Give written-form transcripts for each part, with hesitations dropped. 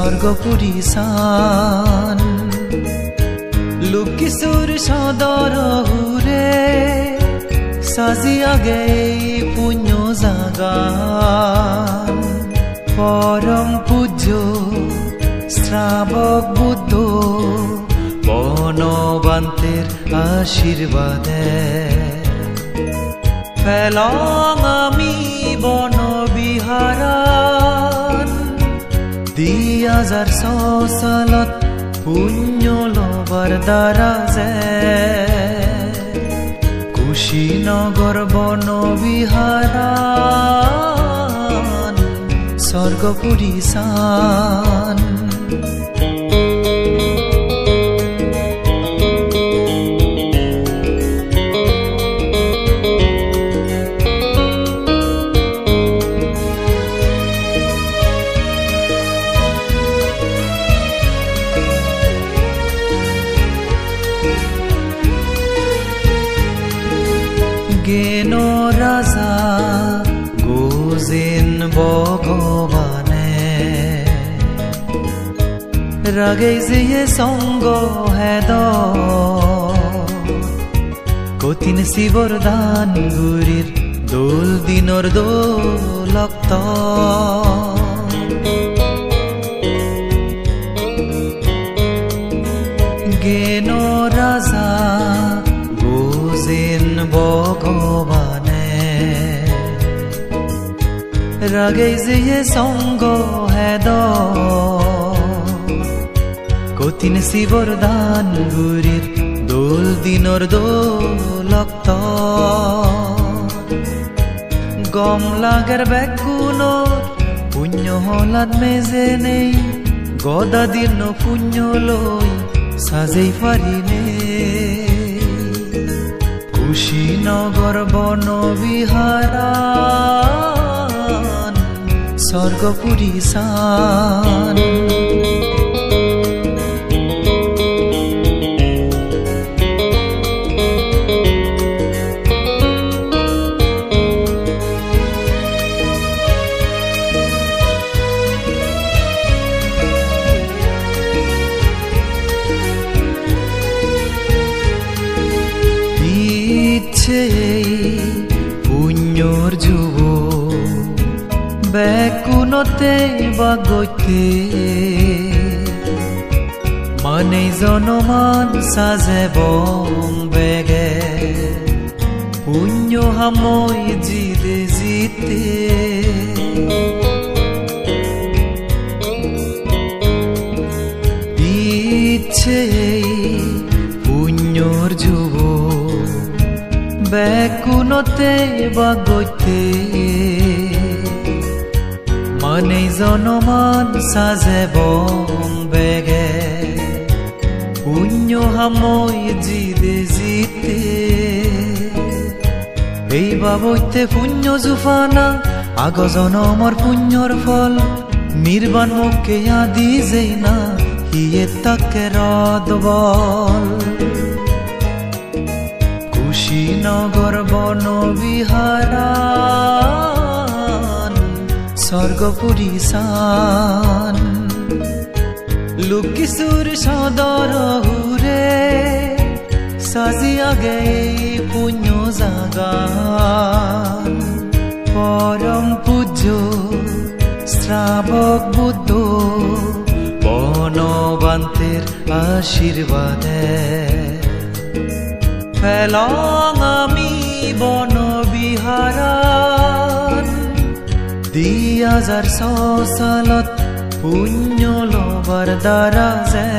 স্বর্গপুরী সান লুকিসুর সদর হুরে সাজিয়া গে পুণ্য জাগান পরম পূজ্য শ্রাবক বুদ্ধ বনবান্তের আশীর্বাদে ফেলং আমি বনবিহারান 2006 সালত পুণ্য লবার দ্বারা যে কুশীনগর বনবিহারান স্বর্গপুরী সান গেনো রাজা গোজেন ভগবানে রাগে যে সঙ্গ হেদ কঠিন শিবর দান গুরির দোল দিনর দোলক্ত গেনো রাজা গোজেন ভগবানে রাগে যে সঙ্গ হেদ কঠিন শিবর দান গুরির দোল দিনর দোলক্ত গম লাগার বেগুনোর পুণ্য হলাদ মেজে নেই গদা দীর্ণ পুণ্য লই সাজেই পারিনে কুশীনগর বনবিহারান স্বর্গপুরী সান পুণ্যর যুব বেকুনতে বাগতে মানে জনমান সাজে বং বেগে পুণ্য হামই জিদে জিতে ইচ্ছে পুণ্যর যুব বেকুনতে বাগতে মানে জনমান সাজে বং বেগে পুণ্য হামই জিদে জিতে এই বাবইতে পুণ্য জুফানা আগ জনমর পুণ্যর ফল নির্বাণ মুখে আদি যেই না হিয়ে তাকে রদ বল কুশীনগর বনবিহারান স্বর্গপুরী সান লুকিসুর সদর হুরে সাজিয়া গে পুণ্য জাগান পরম পূজ্য শ্রাবক বুদ্ধ বনবান্তের আশীর্বাদে ফেলং আমি বনবিহারান 2006 সালত পুণ্য লবার দ্বারা যে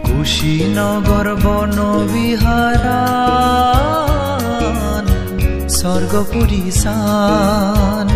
কুশীনগর বনবিহারান স্বর্গপুরী সান